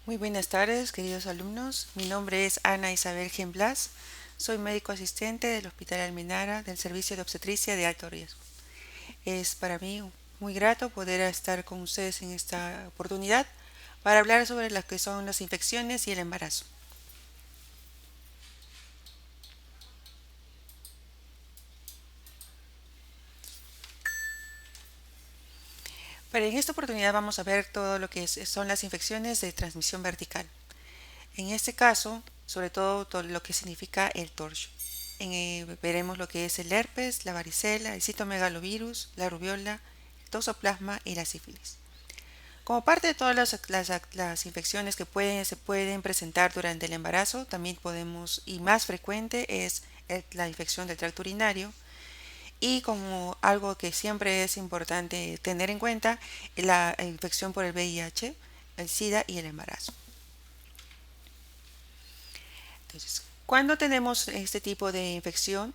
Muy buenas tardes, queridos alumnos. Mi nombre es Ana Isabel Gemblas. Soy médico asistente del Hospital Almenara del Servicio de Obstetricia de Alto Riesgo. Es para mí muy grato poder estar con ustedes en esta oportunidad para hablar sobre las que son las infecciones y el embarazo. Pero en esta oportunidad vamos a ver todo lo que son las infecciones de transmisión vertical. En este caso, sobre todo lo que significa el torcho. Veremos lo que es el herpes, la varicela, el citomegalovirus, la rubiola, el toxoplasma y la sífilis. Como parte de todas las infecciones que se pueden presentar durante el embarazo, también podemos, y más frecuente, es la infección del tracto urinario. Y como algo que siempre es importante tener en cuenta, la infección por el VIH, el SIDA y el embarazo. Entonces, cuando tenemos este tipo de infección,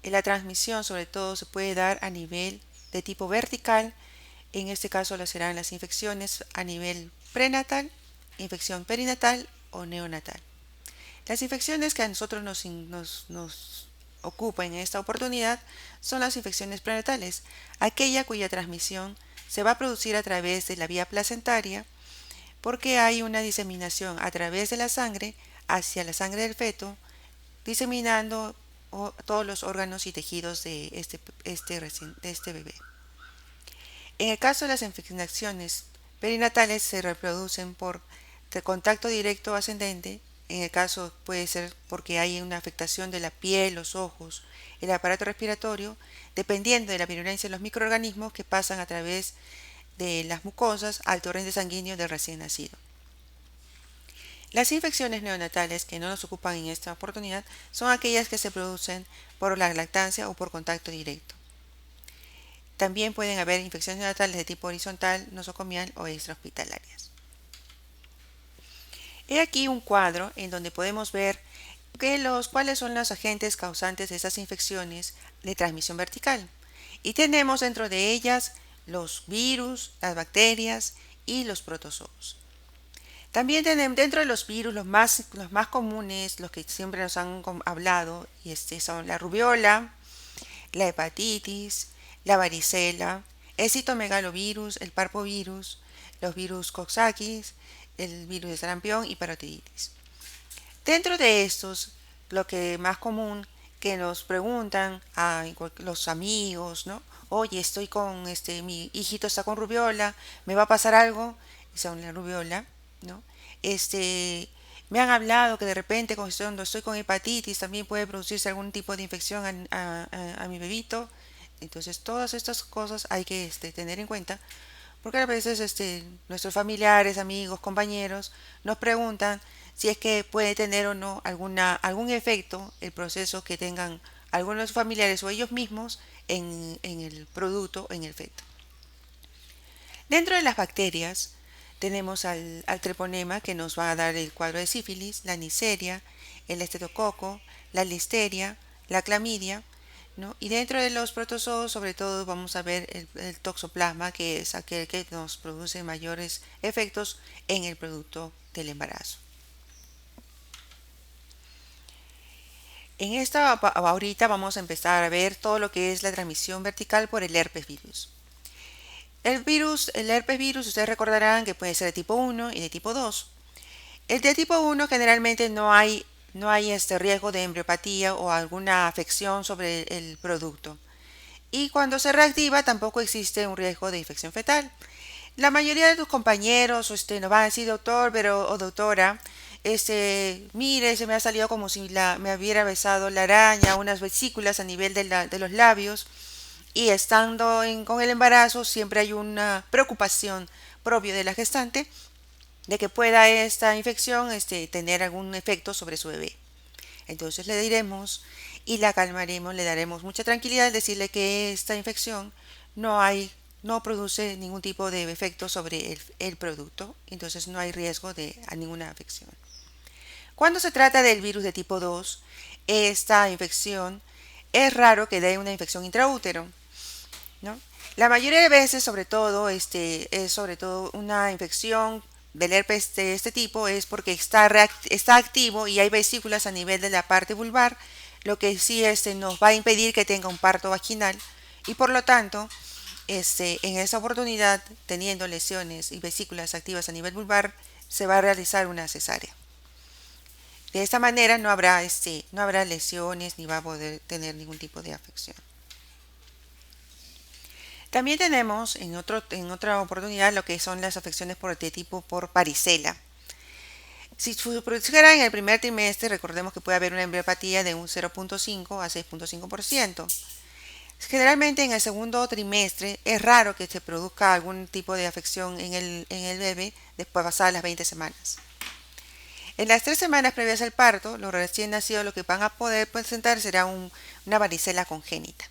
la transmisión sobre todo se puede dar a nivel de tipo vertical. En este caso lo serán las infecciones a nivel prenatal, infección perinatal o neonatal. Las infecciones que a nosotros nos ocupa en esta oportunidad son las infecciones prenatales, aquella cuya transmisión se va a producir a través de la vía placentaria porque hay una diseminación a través de la sangre hacia la sangre del feto, diseminando todos los órganos y tejidos de este bebé. En el caso de las infecciones perinatales se reproducen por contacto directo ascendente. En el caso puede ser porque hay una afectación de la piel, los ojos, el aparato respiratorio, dependiendo de la virulencia de los microorganismos que pasan a través de las mucosas al torrente sanguíneo del recién nacido. Las infecciones neonatales que no nos ocupan en esta oportunidad son aquellas que se producen por la lactancia o por contacto directo. También pueden haber infecciones neonatales de tipo horizontal, nosocomial o extrahospitalarias. He aquí un cuadro en donde podemos ver cuáles son los agentes causantes de esas infecciones de transmisión vertical. Y tenemos dentro de ellas los virus, las bacterias y los protozoos. También tenemos dentro de los virus los más comunes, los que siempre nos han hablado, y son la rubiola, la hepatitis, la varicela, el citomegalovirus, el parvovirus, los virus Coxsackie, el virus de sarampión y parotiditis. Dentro de estos, lo que más común que nos preguntan a los amigos, ¿no? Oye, estoy con mi hijito está con rubiola, ¿me va a pasar algo? Y son la rubiola, ¿no? Este, Me han hablado que de repente cuando estoy con hepatitis también puede producirse algún tipo de infección a mi bebito. Entonces, todas estas cosas hay que tener en cuenta porque a veces nuestros familiares, amigos, compañeros nos preguntan si es que puede tener o no algún efecto el proceso que tengan algunos familiares o ellos mismos en el producto, en el feto. Dentro de las bacterias tenemos al treponema que nos va a dar el cuadro de sífilis, la neisseria, el estreptococo, la listeria, la clamidia, ¿no? Y dentro de los protozoos, sobre todo, vamos a ver el toxoplasma, que es aquel que nos produce mayores efectos en el producto del embarazo. Ahorita vamos a empezar a ver todo lo que es la transmisión vertical por el herpes virus. El herpes virus, ustedes recordarán que puede ser de tipo 1 y de tipo 2. El de tipo 1 generalmente no hay este riesgo de embriopatía o alguna afección sobre el producto. Y cuando se reactiva tampoco existe un riesgo de infección fetal. La mayoría de tus compañeros nos van a decir doctor o doctora, mire, se me ha salido como si me hubiera besado la araña, unas vesículas a nivel de los labios. Y estando con el embarazo siempre hay una preocupación propia de la gestante de que pueda esta infección tener algún efecto sobre su bebé. Entonces le diremos y la calmaremos, le daremos mucha tranquilidad al decirle que esta infección no hay, no produce ningún tipo de efecto sobre el producto, entonces no hay riesgo de ninguna afección. Cuando se trata del virus de tipo 2, esta infección es raro que dé una infección intraútero, ¿no? La mayoría de veces, sobre todo, es sobre todo una infección del herpes de este tipo es porque está activo y hay vesículas a nivel de la parte vulvar, lo que sí nos va a impedir que tenga un parto vaginal y por lo tanto en esa oportunidad, teniendo lesiones y vesículas activas a nivel vulvar, se va a realizar una cesárea. De esta manera no habrá lesiones ni va a poder tener ningún tipo de afección. También tenemos en otra oportunidad lo que son las afecciones de tipo por varicela. Si se produjera en el primer trimestre, recordemos que puede haber una embriopatía de un 0.5 a 6.5%. Generalmente en el segundo trimestre es raro que se produzca algún tipo de afección en el bebé después de pasadas las 20 semanas. En las 3 semanas previas al parto, los recién nacidos lo que van a poder presentar será una varicela congénita.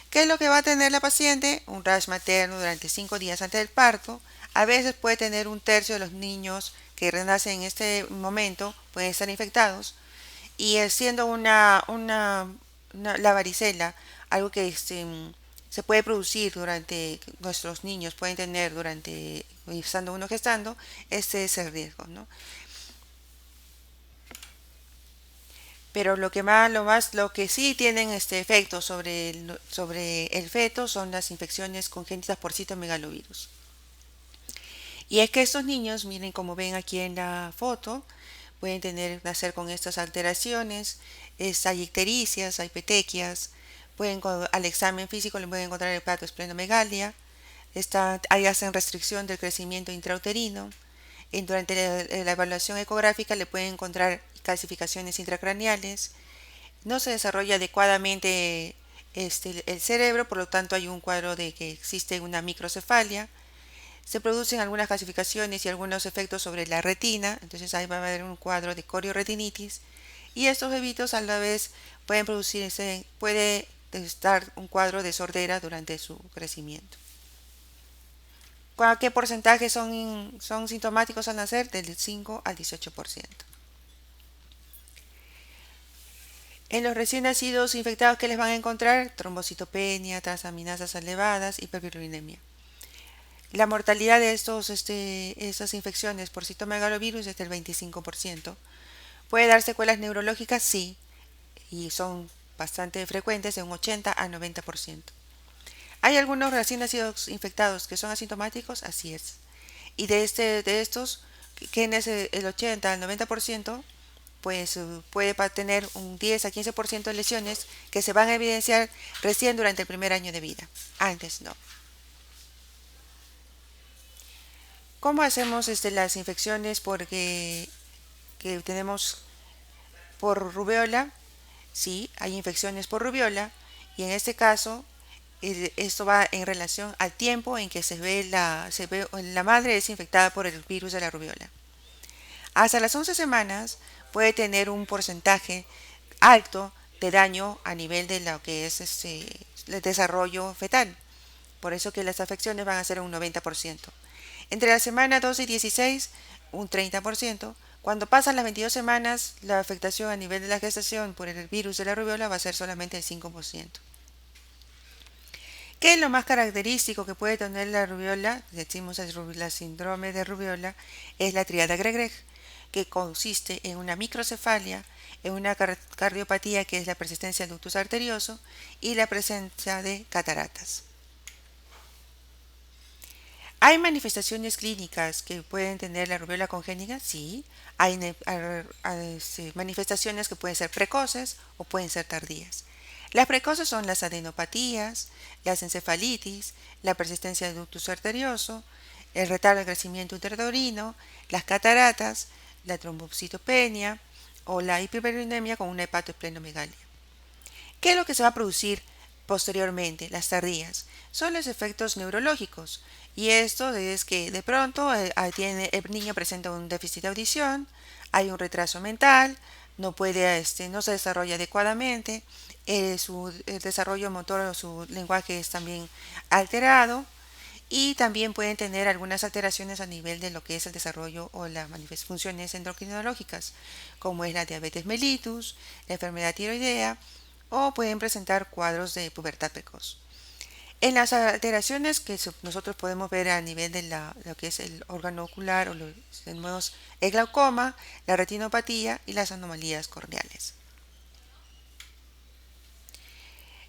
¿Qué es lo que va a tener la paciente? Un rash materno durante 5 días antes del parto. A veces puede tener un tercio de los niños que renacen en este momento, pueden estar infectados. Y siendo la varicela algo que se puede producir durante nuestros niños, pueden tener durante, estando uno gestando, este es el riesgo, ¿no? Pero lo que sí tienen este efecto sobre el feto son las infecciones congénitas por citomegalovirus. Y es que estos niños, miren como ven aquí en la foto, pueden nacer con estas alteraciones, hay ictericias, hay petequias, al examen físico le pueden encontrar hepatoesplenomegalia, ahí hacen restricción del crecimiento intrauterino, durante la evaluación ecográfica le pueden encontrar calcificaciones intracraneales, no se desarrolla adecuadamente el cerebro, por lo tanto hay un cuadro de que existe una microcefalia, se producen algunas calcificaciones y algunos efectos sobre la retina, entonces ahí va a haber un cuadro de corioretinitis y estos bebitos a la vez puede estar un cuadro de sordera durante su crecimiento. ¿Qué porcentaje son sintomáticos al nacer? Del 5 al 18%. En los recién nacidos infectados, ¿qué les van a encontrar? Trombocitopenia, transaminasas elevadas, hiperbilirubinemia. La mortalidad de estas infecciones por citomegalovirus es del 25%. ¿Puede dar secuelas neurológicas? Sí, y son bastante frecuentes, de un 80 a 90%. ¿Hay algunos recién nacidos infectados que son asintomáticos? Así es. Y de estos, que en el 80 al 90%, pues puede tener un 10 a 15% de lesiones que se van a evidenciar recién durante el primer año de vida. Antes no. ¿Cómo hacemos las infecciones que tenemos por rubiola? Sí, hay infecciones por rubiola y en este caso esto va en relación al tiempo en que la madre es infectada por el virus de la rubiola. Hasta las 11 semanas puede tener un porcentaje alto de daño a nivel de lo que es el desarrollo fetal. Por eso que las afecciones van a ser un 90%. Entre la semana 12 y 16, un 30%. Cuando pasan las 22 semanas, la afectación a nivel de la gestación por el virus de la rubiola va a ser solamente el 5%. ¿Qué es lo más característico que puede tener la rubiola? Decimos la síndrome de rubiola, es la triada Gregg, que consiste en una microcefalia, en una cardiopatía que es la persistencia del ductus arterioso y la presencia de cataratas. ¿Hay manifestaciones clínicas que pueden tener la rubiola congénita? Sí. Hay manifestaciones que pueden ser precoces o pueden ser tardías. Las precoces son las adenopatías, las encefalitis, la persistencia del ductus arterioso, el retardo del crecimiento intrauterino, las cataratas, la trombocitopenia o la hiperbilirubinemia con una hepatoesplenomegalia. ¿Qué es lo que se va a producir posteriormente, las tardías? Son los efectos neurológicos. Y esto es que de pronto el niño presenta un déficit de audición, hay un retraso mental, no se desarrolla adecuadamente, el desarrollo motor o su lenguaje es también alterado y también pueden tener algunas alteraciones a nivel de lo que es el desarrollo o las funciones endocrinológicas, como es la diabetes mellitus, la enfermedad tiroidea o pueden presentar cuadros de pubertad precoz. En las alteraciones que nosotros podemos ver a nivel de lo que es el órgano ocular o los tenemos el glaucoma, la retinopatía y las anomalías corneales.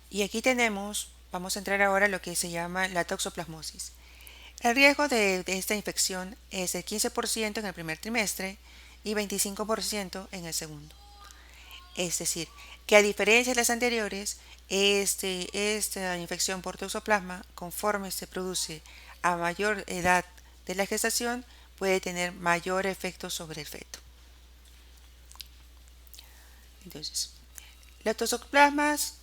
Y aquí tenemos, vamos a entrar ahora a lo que se llama la toxoplasmosis. El riesgo de esta infección es de 15% en el primer trimestre y 25% en el segundo. Es decir, que a diferencia de las anteriores, esta infección por toxoplasma, conforme se produce a mayor edad de la gestación, puede tener mayor efecto sobre el feto. Entonces, los toxoplasmas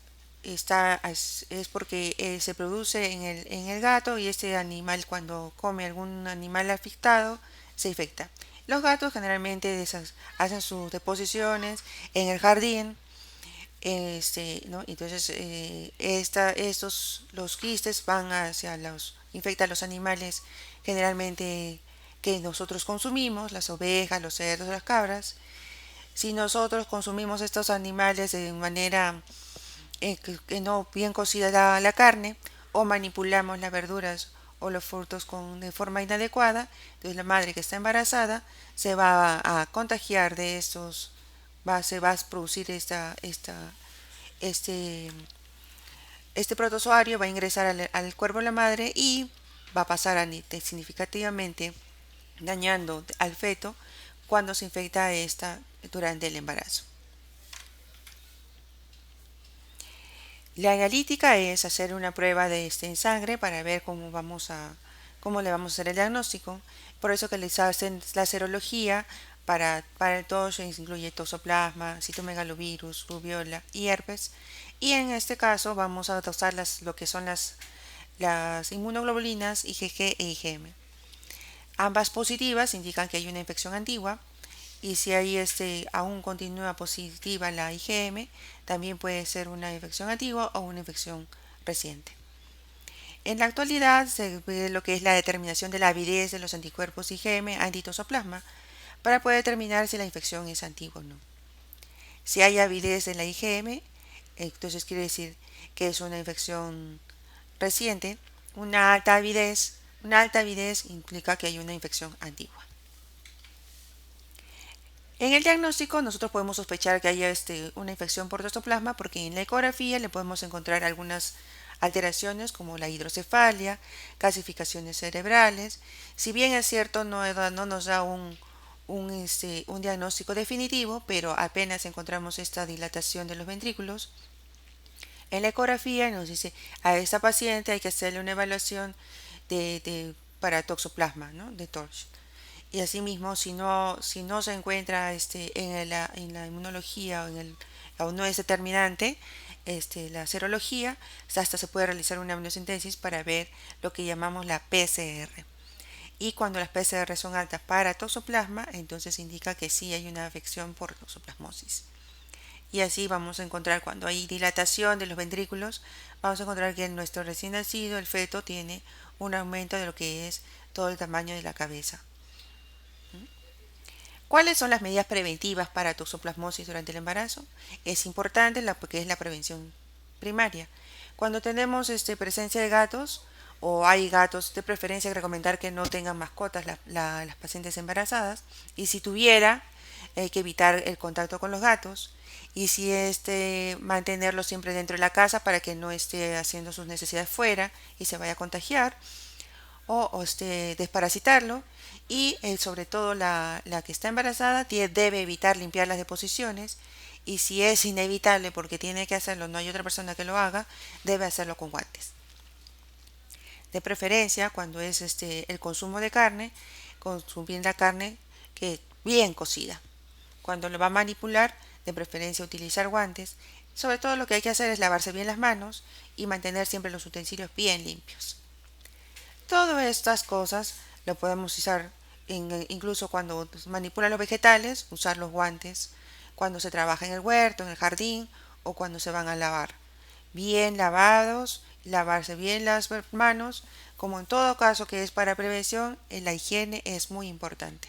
es porque se produce en el gato y este animal cuando come algún animal afectado se infecta. Los gatos generalmente hacen sus deposiciones en el jardín, ¿no? Entonces los quistes van infectan a los animales generalmente que nosotros consumimos, las ovejas, los cerdos, las cabras. Si nosotros consumimos estos animales de manera que no bien cocida la carne o manipulamos las verduras o los frutos de forma inadecuada, entonces la madre que está embarazada se va a contagiar de estos, se va a producir este, este protozoario, va a ingresar al cuerpo de la madre y va a pasar significativamente dañando al feto cuando se infecta esta durante el embarazo. La analítica es hacer una prueba en sangre para ver cómo le vamos a hacer el diagnóstico. Por eso que les hacen la serología para el TOSH, incluye toxoplasma, citomegalovirus, rubiola y herpes. Y en este caso vamos a dosar lo que son las inmunoglobulinas IgG e IgM. Ambas positivas indican que hay una infección antigua y si ahí aún continúa positiva la IgM, también puede ser una infección antigua o una infección reciente. En la actualidad se ve lo que es la determinación de la avidez de los anticuerpos IgM antitoxoplasma para poder determinar si la infección es antigua o no. Si hay avidez en la IgM, entonces quiere decir que es una infección reciente. Una alta avidez implica que hay una infección antigua. En el diagnóstico nosotros podemos sospechar que haya una infección por toxoplasma porque en la ecografía le podemos encontrar algunas alteraciones como la hidrocefalia, calcificaciones cerebrales. Si bien es cierto no nos da un diagnóstico definitivo, pero apenas encontramos esta dilatación de los ventrículos, en la ecografía nos dice a esta paciente hay que hacerle una evaluación para toxoplasma, ¿no? De TORCH. Y asimismo, si no se encuentra en la inmunología o no es determinante la serología, hasta se puede realizar una amniocentesis para ver lo que llamamos la PCR. Y cuando las PCR son altas para toxoplasma, entonces indica que sí hay una afección por toxoplasmosis. Y así vamos a encontrar cuando hay dilatación de los ventrículos, vamos a encontrar que nuestro recién nacido, el feto, tiene un aumento de lo que es todo el tamaño de la cabeza. ¿Cuáles son las medidas preventivas para toxoplasmosis durante el embarazo? Es importante porque es la prevención primaria. Cuando tenemos presencia de gatos o hay gatos, de preferencia recomendar que no tengan mascotas las pacientes embarazadas y si tuviera, hay que evitar el contacto con los gatos y si mantenerlo siempre dentro de la casa para que no esté haciendo sus necesidades fuera y se vaya a contagiar o desparasitarlo y sobre todo la que está embarazada debe evitar limpiar las deposiciones y si es inevitable porque tiene que hacerlo, no hay otra persona que lo haga, debe hacerlo con guantes. De preferencia, cuando es el consumo de carne, consumir la carne que bien cocida. Cuando lo va a manipular, de preferencia utilizar guantes. Sobre todo lo que hay que hacer es lavarse bien las manos y mantener siempre los utensilios bien limpios. Todas estas cosas lo podemos usar incluso cuando manipula los vegetales, usar los guantes, cuando se trabaja en el huerto, en el jardín o cuando se van a lavar. Bien lavados, lavarse bien las manos, como en todo caso que es para prevención, la higiene es muy importante.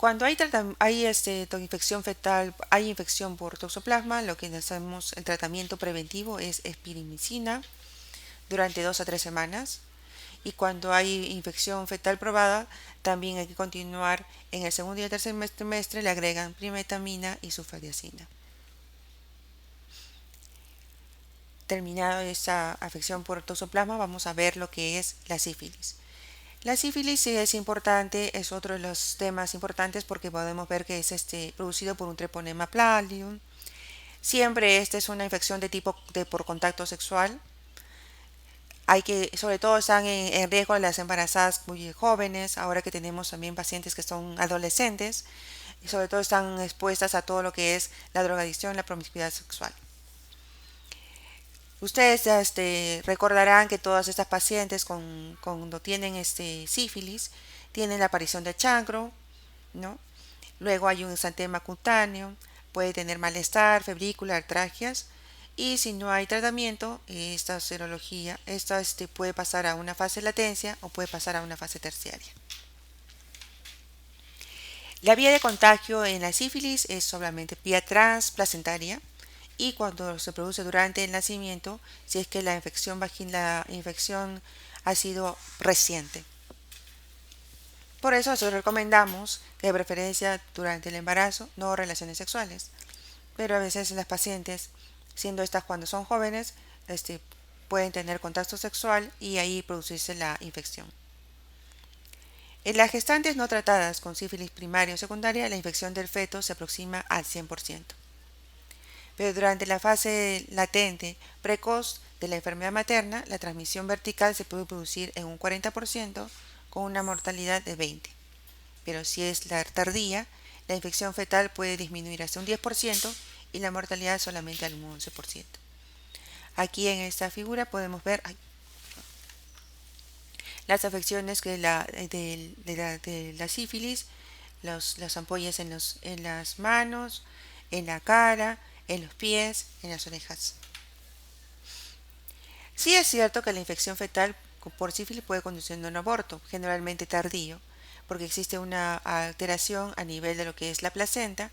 Cuando hay infección fetal, hay infección por toxoplasma, lo que hacemos, el tratamiento preventivo es espirimicina durante 2 a 3 semanas. Y cuando hay infección fetal probada, también hay que continuar en el segundo y el tercer trimestre, le agregan primetamina y sulfadiazina. Terminado esta afección por toxoplasma, vamos a ver lo que es la sífilis. La sífilis sí es importante, es otro de los temas importantes porque podemos ver que es producido por un treponema pallidum. Siempre esta es una infección de tipo de por contacto sexual. Hay que, sobre todo están en riesgo las embarazadas muy jóvenes, ahora que tenemos también pacientes que son adolescentes, y sobre todo están expuestas a todo lo que es la drogadicción, la promiscuidad sexual. Ustedes recordarán que todas estas pacientes cuando tienen sífilis tienen la aparición de chancro, ¿no? Luego hay un exantema cutáneo, puede tener malestar, febrícula, artralgias, y si no hay tratamiento, esta serología, puede pasar a una fase de latencia o puede pasar a una fase terciaria. La vía de contagio en la sífilis es solamente vía transplacentaria y cuando se produce durante el nacimiento, si es que la infección ha sido reciente. Por eso nosotros recomendamos que de preferencia durante el embarazo no relaciones sexuales. Pero a veces las pacientes, siendo estas cuando son jóvenes, pueden tener contacto sexual y ahí producirse la infección. En las gestantes no tratadas con sífilis primaria o secundaria, la infección del feto se aproxima al 100%. Pero durante la fase latente precoz de la enfermedad materna, la transmisión vertical se puede producir en un 40% con una mortalidad de 20%. Pero si es la tardía, la infección fetal puede disminuir hasta un 10% y la mortalidad solamente al 11%. Aquí en esta figura podemos ver las afecciones de la sífilis, las ampollas en las manos, en la cara, en los pies, en las orejas. Sí es cierto que la infección fetal por sífilis puede conducir a un aborto, generalmente tardío, porque existe una alteración a nivel de lo que es la placenta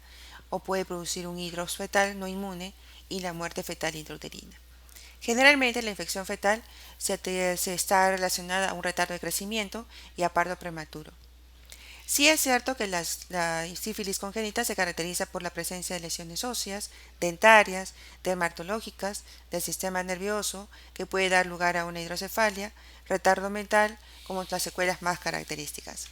o puede producir un hidros fetal no inmune y la muerte fetal intrauterina. Generalmente la infección fetal se está relacionada a un retardo de crecimiento y a parto prematuro. Sí es cierto que la sífilis congénita se caracteriza por la presencia de lesiones óseas, dentarias, dermatológicas, del sistema nervioso, que puede dar lugar a una hidrocefalia, retardo mental, como las secuelas más características.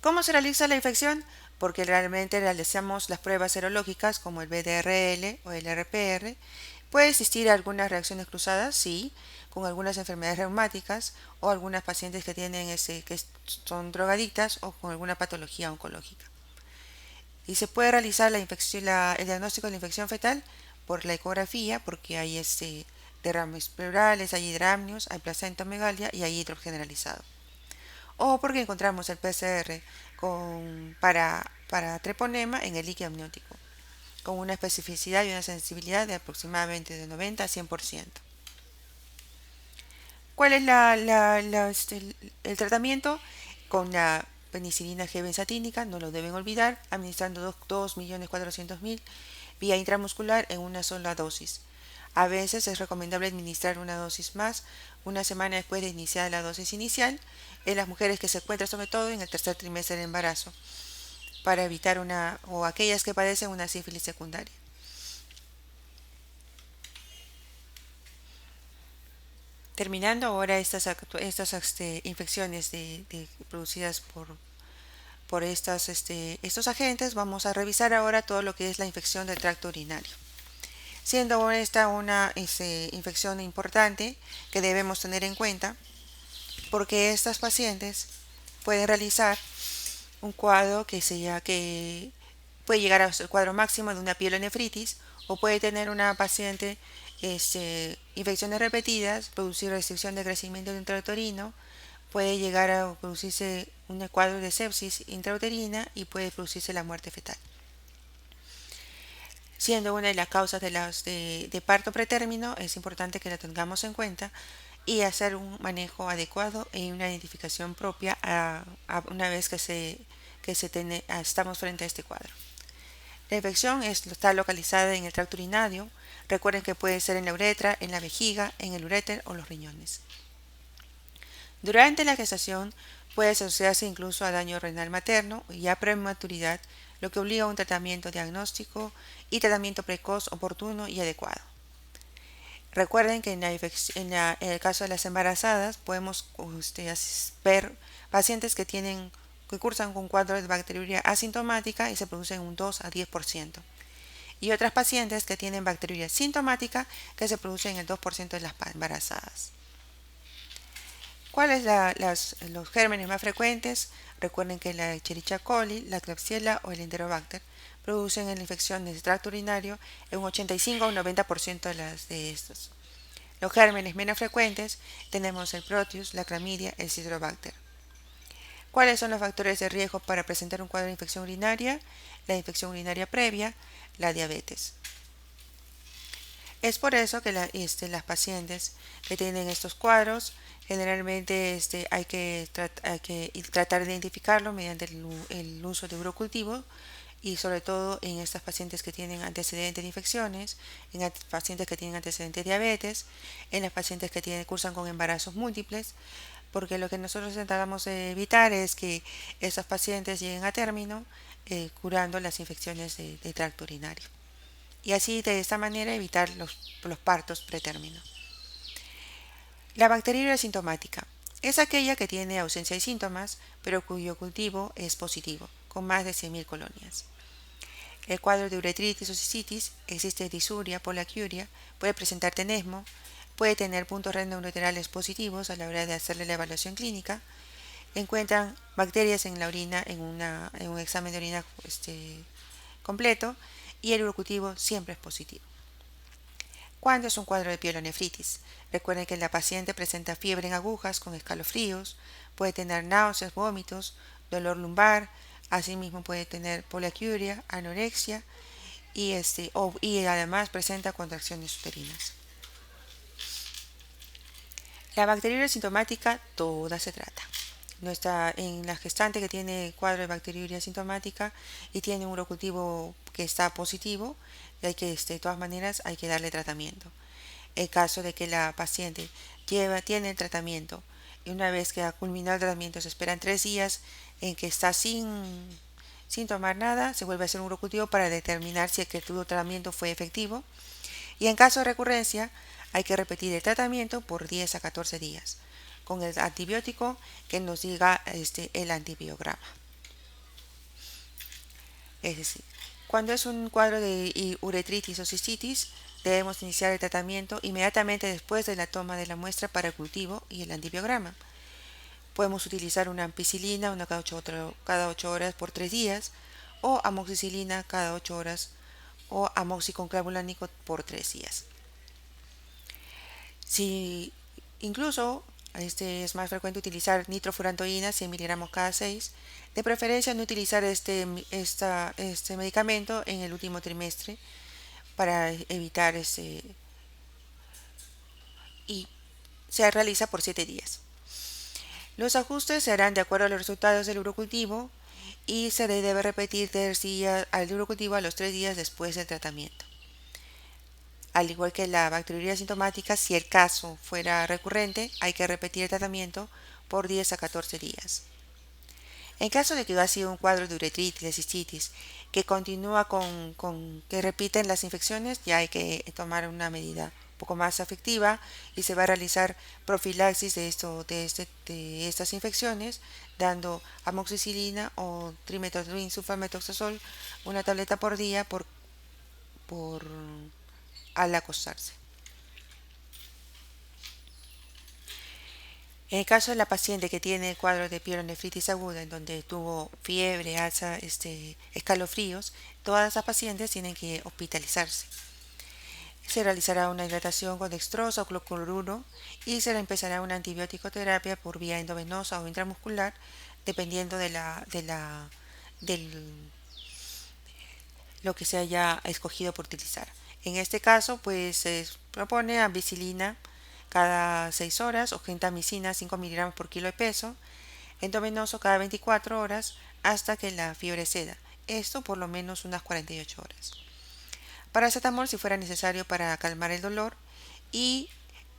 ¿Cómo se realiza la infección? Porque realmente realizamos las pruebas serológicas como el BDRL o el RPR. Puede existir algunas reacciones cruzadas, sí, con algunas enfermedades reumáticas o algunas pacientes que que son drogadictas o con alguna patología oncológica. Y se puede realizar el diagnóstico de la infección fetal por la ecografía, porque hay derrames pleurales, hay hidramnios, hay placentomegalia y hay hidro generalizado. O porque encontramos el PCR para treponema en el líquido amniótico, con una especificidad y una sensibilidad de aproximadamente de 90 a 100%. ¿Cuál es el tratamiento? Con la penicilina G benzatínica, no lo deben olvidar, administrando 2.400.000 vía intramuscular en una sola dosis. A veces es recomendable administrar una dosis más una semana después de iniciar la dosis inicial en las mujeres que se encuentran sobre todo en el tercer trimestre del embarazo para evitar o aquellas que padecen una sífilis secundaria. Terminando ahora estas infecciones producidas por estos agentes, vamos a revisar ahora todo lo que es la infección del tracto urinario. Siendo esta una infección importante que debemos tener en cuenta, porque estas pacientes pueden realizar un cuadro que puede llegar al cuadro máximo de una pielonefritis o puede tener una paciente infecciones repetidas, producir restricción de crecimiento intrauterino, puede llegar a producirse un cuadro de sepsis intrauterina y puede producirse la muerte fetal. Siendo una de las causas de parto pretérmino, es importante que la tengamos en cuenta y hacer un manejo adecuado y una identificación propia una vez que se que estamos frente a este cuadro. La infección está localizada en el tracto urinario. Recuerden que puede ser en la uretra, en la vejiga, en el uréter o los riñones. Durante la gestación puede asociarse incluso a daño renal materno y a prematuridad, lo que obliga a un tratamiento diagnóstico y tratamiento precoz, oportuno y adecuado. Recuerden que en el caso de las embarazadas podemos ver pacientes que cursan con cuadro de bacteriuria asintomática y se producen un 2 a 10%. Y otras pacientes que tienen bacteriuria sintomática que se producen en el 2% de las embarazadas. ¿Cuáles los gérmenes más frecuentes? Recuerden que la Escherichia coli, la Klebsiella o el Enterobacter producen la infección del tracto urinario en un 85 o un 90% de estos. Los gérmenes menos frecuentes tenemos el Proteus, la Clamidia, el Citrobacter. ¿Cuáles son los factores de riesgo para presentar un cuadro de infección urinaria? La infección urinaria previa, la diabetes. Es por eso que las pacientes que tienen estos cuadros, generalmente hay que tratar de identificarlo mediante el uso de urocultivo y sobre todo en estas pacientes que tienen antecedentes de infecciones, en pacientes que tienen antecedentes de diabetes, en las pacientes que cursan con embarazos múltiples, porque lo que nosotros tratamos de evitar es que esas pacientes lleguen a término curando las infecciones de tracto urinario y así de esta manera evitar los partos pretérmino. La bacteriuria asintomática es aquella que tiene ausencia de síntomas, pero cuyo cultivo es positivo, con más de 100.000 colonias. El cuadro de uretritis o cistitis, existe disuria, poliacuria, puede presentar tenesmo, puede tener puntos renoureterales positivos a la hora de hacerle la evaluación clínica, encuentran bacterias en la orina en un examen de orina completo y el urocultivo siempre es positivo. ¿Cuándo es un cuadro de pielonefritis? Recuerden que la paciente presenta fiebre en agujas con escalofríos, puede tener náuseas, vómitos, dolor lumbar, asimismo puede tener poliacuria, anorexia y además presenta contracciones uterinas. La bacteriuria sintomática toda se trata. No está en la gestante que tiene cuadro de bacteriuria sintomática y tiene un urocultivo que está positivo, y de todas maneras hay que darle tratamiento. En caso de que la paciente tiene el tratamiento y una vez que ha culminado el tratamiento se esperan 3 días en que está sin tomar nada, se vuelve a hacer un urocultivo para determinar si el tratamiento fue efectivo y en caso de recurrencia hay que repetir el tratamiento por 10 a 14 días con el antibiótico que nos diga el antibiograma. Es decir, cuando es un cuadro de uretritis o cistitis, debemos iniciar el tratamiento inmediatamente después de la toma de la muestra para el cultivo y el antibiograma. Podemos utilizar una ampicilina cada 8 horas por 3 días o amoxicilina cada 8 horas o amoxiclavulánico por 3 días. Si incluso es más frecuente utilizar nitrofurantoína 100 miligramos cada 6, de preferencia no utilizar este medicamento en el último trimestre para evitar y se realiza por 7 días. Los ajustes se harán de acuerdo a los resultados del urocultivo y se debe repetir al urocultivo a los 3 días después del tratamiento. Al igual que la bacteriuria sintomática, si el caso fuera recurrente, hay que repetir el tratamiento por 10 a 14 días. En caso de que haya sido un cuadro de uretritis, de cistitis, que continúa que repiten las infecciones, ya hay que tomar una medida un poco más efectiva y se va a realizar profilaxis de estas infecciones, dando amoxicilina o trimethoprim sulfamethoxazol, una tableta por día al acostarse. En el caso de la paciente que tiene cuadro de pielonefritis aguda, en donde tuvo fiebre, alza, escalofríos, todas esas pacientes tienen que hospitalizarse. Se realizará una hidratación con dextrosa o cloruro y se le empezará una antibiótico terapia por vía endovenosa o intramuscular, dependiendo de lo que se haya escogido por utilizar. En este caso, pues se propone ampicilina cada 6 horas o gentamicina 5 miligramos por kilo de peso, endovenoso cada 24 horas, hasta que la fiebre ceda. Esto por lo menos unas 48 horas. Paracetamol si fuera necesario para calmar el dolor, y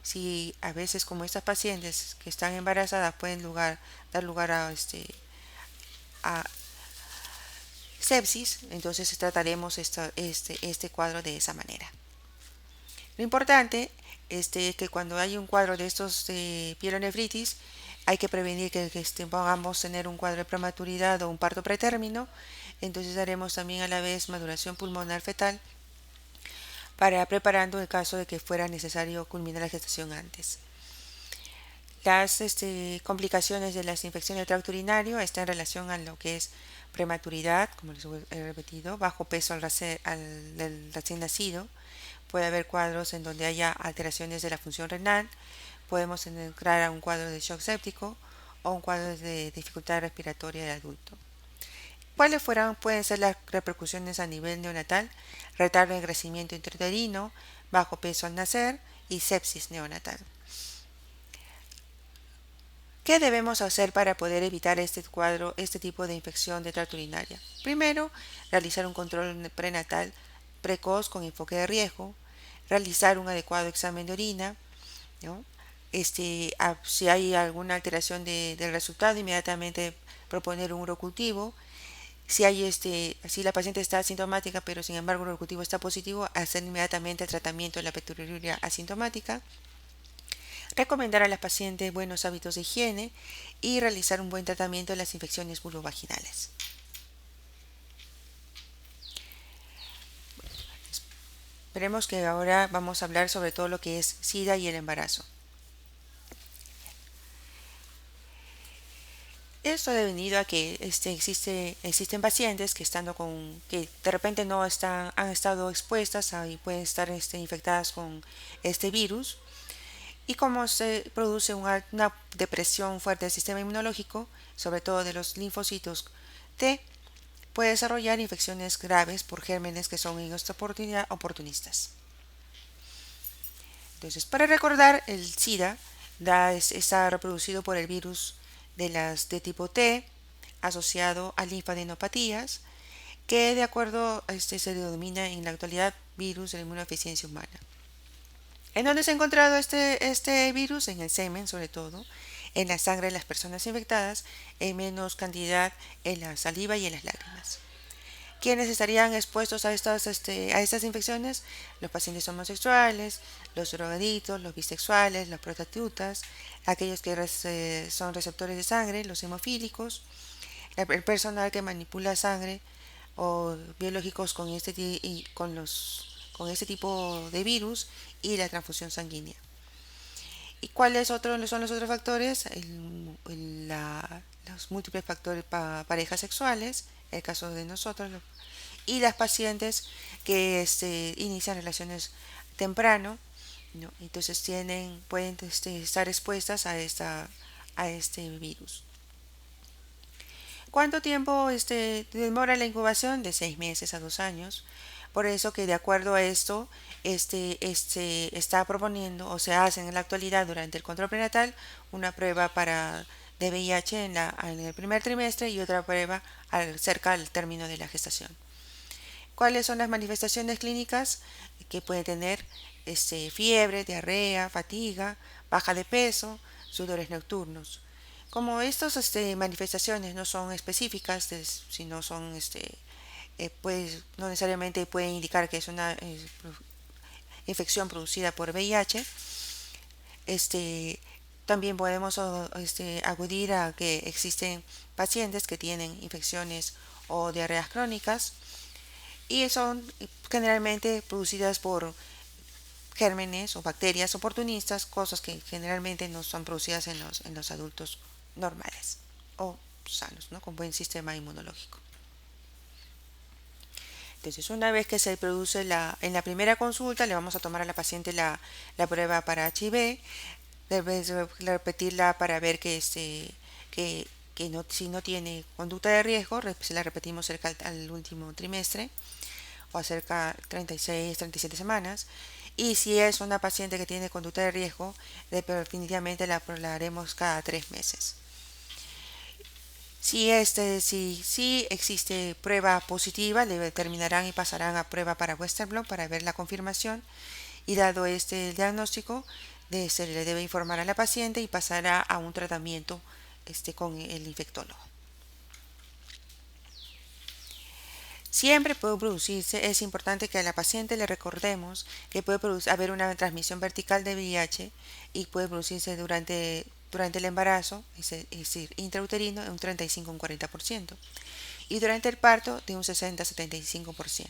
si a veces como estas pacientes que están embarazadas pueden dar lugar a sepsis, entonces trataremos este cuadro de esa manera. Lo importante es que cuando hay un cuadro de estos de pielonefritis, hay que prevenir que podamos tener un cuadro de prematuridad o un parto pretérmino. Entonces haremos también a la vez maduración pulmonar fetal para preparando el caso de que fuera necesario culminar la gestación antes. Las complicaciones de las infecciones del tracto urinario están en relación a lo que es prematuridad, como les he repetido, bajo peso del recién nacido. Puede haber cuadros en donde haya alteraciones de la función renal. Podemos entrar a un cuadro de shock séptico o un cuadro de dificultad respiratoria del adulto. ¿Cuáles pueden ser las repercusiones a nivel neonatal? Retardo en crecimiento intrauterino, bajo peso al nacer y sepsis neonatal. ¿Qué debemos hacer para poder evitar este tipo de infección de tracto urinaria? Primero, realizar un control prenatal precoz con enfoque de riesgo, realizar un adecuado examen de orina, ¿no? Si hay alguna alteración del resultado, inmediatamente proponer un urocultivo. Si la paciente está asintomática, pero sin embargo el urocultivo está positivo, hacer inmediatamente el tratamiento de la peturiuria asintomática. Recomendar a las pacientes buenos hábitos de higiene y realizar un buen tratamiento de las infecciones vulvovaginales. Veremos que ahora vamos a hablar sobre todo lo que es SIDA y el embarazo. Esto ha venido a que existen pacientes que que de repente no han estado expuestas y pueden estar infectadas con este virus. Y como se produce una depresión fuerte del sistema inmunológico, sobre todo de los linfocitos T, puede desarrollar infecciones graves por gérmenes que son en esta oportunidad oportunistas. Entonces, para recordar, el SIDA está reproducido por el virus de tipo T, asociado a linfadenopatías, que de acuerdo se denomina en la actualidad virus de la inmunodeficiencia humana. ¿En dónde se ha encontrado este virus? En el semen, sobre todo, en la sangre de las personas infectadas, en menos cantidad en la saliva y en las lágrimas. ¿Quiénes estarían expuestos a estas infecciones? Los pacientes homosexuales, los drogadictos, los bisexuales, las prostitutas, aquellos que son receptores de sangre, los hemofílicos, el personal que manipula sangre o biológicos con este tipo de virus y la transfusión sanguínea. ¿Y cuáles son los otros factores? Los múltiples factores parejas sexuales, el caso de nosotros, y las pacientes que inician relaciones temprano, ¿no? Entonces pueden estar expuestas a este virus. ¿Cuánto tiempo demora la incubación? De 6 meses a 2 años. Por eso que de acuerdo a esto, está proponiendo o se hace en la actualidad durante el control prenatal una prueba de VIH en el primer trimestre y otra prueba cerca al término de la gestación. ¿Cuáles son las manifestaciones clínicas que puede tener? Fiebre, diarrea, fatiga, baja de peso, sudores nocturnos. Como estas manifestaciones no son específicas, sino son pues no necesariamente pueden indicar que es una infección producida por VIH. También podemos acudir a que existen pacientes que tienen infecciones o diarreas crónicas y son generalmente producidas por gérmenes o bacterias oportunistas, cosas que generalmente no son producidas en los adultos normales o sanos, ¿no? Con buen sistema inmunológico. Entonces, una vez que se produce en la primera consulta, le vamos a tomar a la paciente la prueba para HIV, debes repetirla para ver si no tiene conducta de riesgo, se la repetimos cerca al último trimestre o cerca 36, 37 semanas. Y si es una paciente que tiene conducta de riesgo, definitivamente la haremos cada 3 meses. Si existe prueba positiva, le determinarán y pasarán a prueba para Western blot para ver la confirmación, y dado este el diagnóstico, se le debe informar a la paciente y pasará a un tratamiento con el infectólogo. Siempre puede producirse, es importante que a la paciente le recordemos que puede haber una transmisión vertical de VIH y puede producirse durante el embarazo, es decir, intrauterino, en un 35 a un 40%, y durante el parto de un 60 a 75%.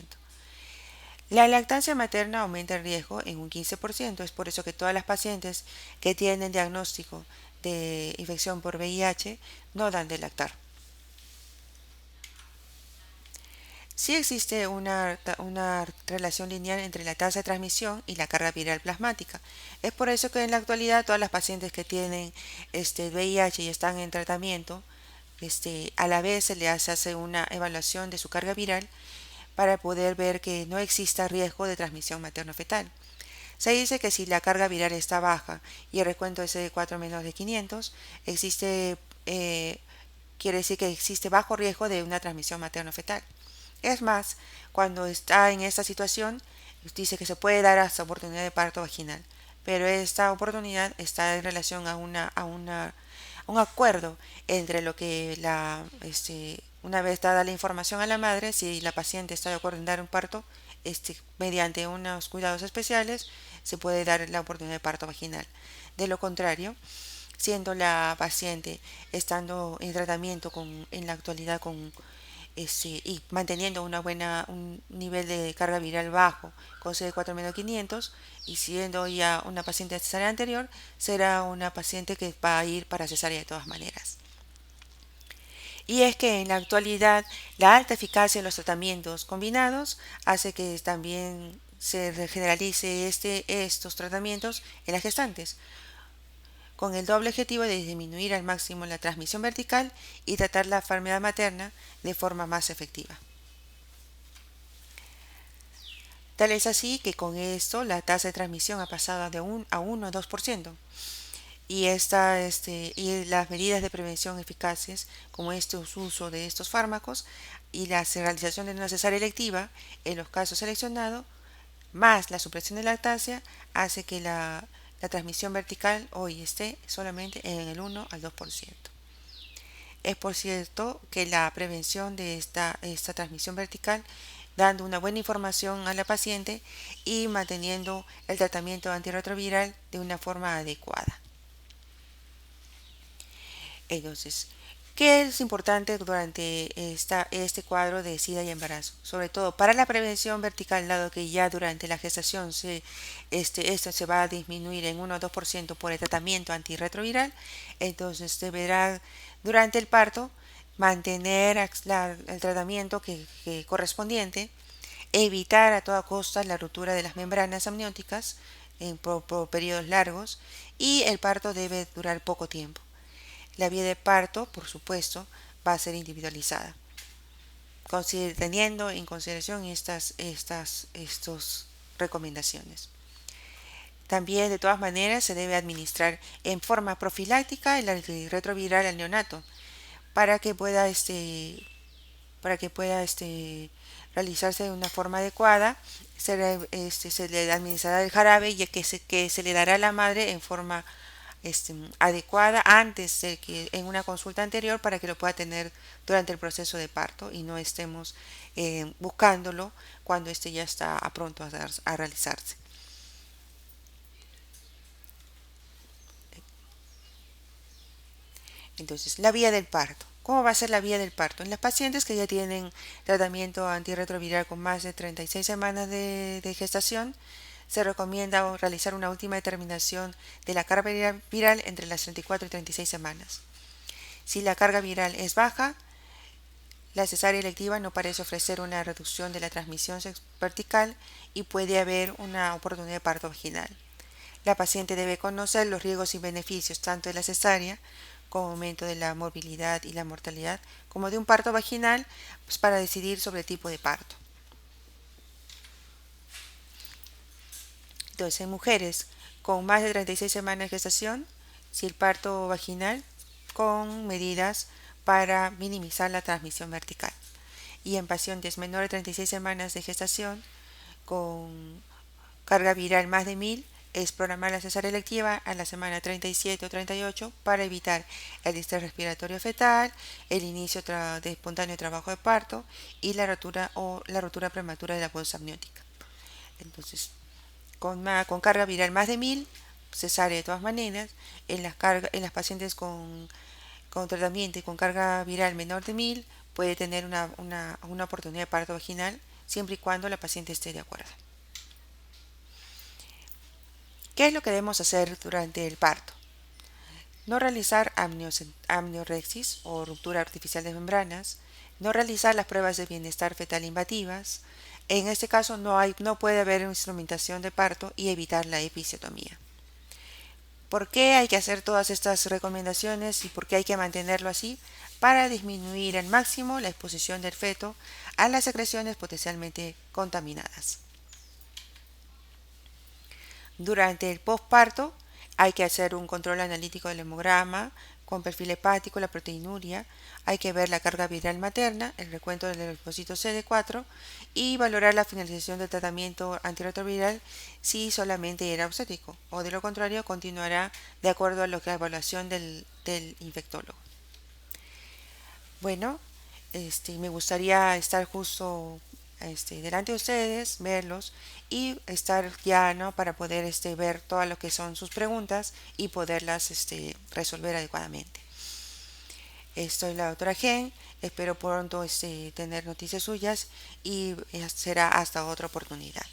La lactancia materna aumenta el riesgo en un 15%, es por eso que todas las pacientes que tienen diagnóstico de infección por VIH no dan de lactar. Sí existe una relación lineal entre la tasa de transmisión y la carga viral plasmática. Es por eso que en la actualidad todas las pacientes que tienen VIH y están en tratamiento, a la vez se les hace una evaluación de su carga viral para poder ver que no exista riesgo de transmisión materno-fetal. Se dice que si la carga viral está baja y el recuento es de 4 menos de 500, quiere decir que existe bajo riesgo de una transmisión materno-fetal. Es más, cuando está en esta situación, dice que se puede dar hasta oportunidad de parto vaginal, pero esta oportunidad está en relación a un acuerdo entre lo que una vez dada la información a la madre, si la paciente está de acuerdo en dar un parto, mediante unos cuidados especiales, se puede dar la oportunidad de parto vaginal. De lo contrario, siendo la paciente estando en tratamiento en la actualidad y manteniendo un nivel de carga viral bajo con CD4 menos 500, y siendo ya una paciente de cesárea anterior, será una paciente que va a ir para cesárea de todas maneras. Y es que en la actualidad la alta eficacia de los tratamientos combinados hace que también se generalice estos tratamientos en las gestantes, con el doble objetivo de disminuir al máximo la transmisión vertical y tratar la enfermedad materna de forma más efectiva. Tal es así que con esto la tasa de transmisión ha pasado de 1 a 1 a 2%. Y las medidas de prevención eficaces, como uso de estos fármacos y la realización de una cesárea electiva en los casos seleccionados, más la supresión de lactancia, hace que la transmisión vertical hoy esté solamente en el 1 al 2%. Es por cierto que la prevención de esta transmisión vertical, dando una buena información a la paciente y manteniendo el tratamiento antirretroviral de una forma adecuada. Entonces, ¿qué es importante durante este cuadro de SIDA y embarazo? Sobre todo para la prevención vertical, dado que ya durante la gestación esto se va a disminuir en 1 o 2% por el tratamiento antirretroviral, entonces deberá durante el parto mantener el tratamiento que correspondiente, evitar a toda costa la ruptura de las membranas amnióticas por periodos largos, y el parto debe durar poco tiempo. La vía de parto, por supuesto, va a ser individualizada, teniendo en consideración estas recomendaciones. También, de todas maneras, se debe administrar en forma profiláctica el antirretroviral al neonato para que pueda realizarse de una forma adecuada. Se le administrará el jarabe y que se le dará a la madre en forma adecuada antes de que en una consulta anterior, para que lo pueda tener durante el proceso de parto y no estemos buscándolo cuando ya está a pronto a realizarse. Entonces, la vía del parto. ¿Cómo va a ser la vía del parto? En las pacientes que ya tienen tratamiento antirretroviral con más de 36 semanas de gestación, se recomienda realizar una última determinación de la carga viral entre las 34 y 36 semanas. Si la carga viral es baja, la cesárea electiva no parece ofrecer una reducción de la transmisión vertical y puede haber una oportunidad de parto vaginal. La paciente debe conocer los riesgos y beneficios tanto de la cesárea, como aumento de la morbilidad y la mortalidad, como de un parto vaginal, pues, para decidir sobre el tipo de parto. Entonces, en mujeres con más de 36 semanas de gestación, si el parto vaginal, con medidas para minimizar la transmisión vertical. Y en pacientes menores de 36 semanas de gestación con carga viral más de 1000, es programar la cesárea electiva a la semana 37 o 38 para evitar el distrés respiratorio fetal, el inicio de espontáneo trabajo de parto y la rotura prematura de la bolsa amniótica. Entonces, con carga viral más de 1000, cesárea de todas maneras. En las pacientes con tratamiento y con carga viral menor de 1000 puede tener una oportunidad de parto vaginal siempre y cuando la paciente esté de acuerdo. ¿Qué es lo que debemos hacer durante el parto? No realizar amniorexis o ruptura artificial de membranas, no realizar las pruebas de bienestar fetal invasivas. En este caso no puede haber instrumentación de parto y evitar la episiotomía. ¿Por qué hay que hacer todas estas recomendaciones y por qué hay que mantenerlo así? Para disminuir al máximo la exposición del feto a las secreciones potencialmente contaminadas. Durante el posparto hay que hacer un control analítico del hemograma con perfil hepático, la proteinuria, hay que ver la carga viral materna, el recuento del linfocito CD4 y valorar la finalización del tratamiento antirretroviral si solamente era obstétrico o de lo contrario continuará de acuerdo a la evaluación del infectólogo. Bueno, me gustaría estar justo delante de ustedes, verlos y estar ya, ¿no? Para poder ver todo lo que son sus preguntas y poderlas resolver adecuadamente. Soy la doctora Gen, espero pronto tener noticias suyas y será hasta otra oportunidad.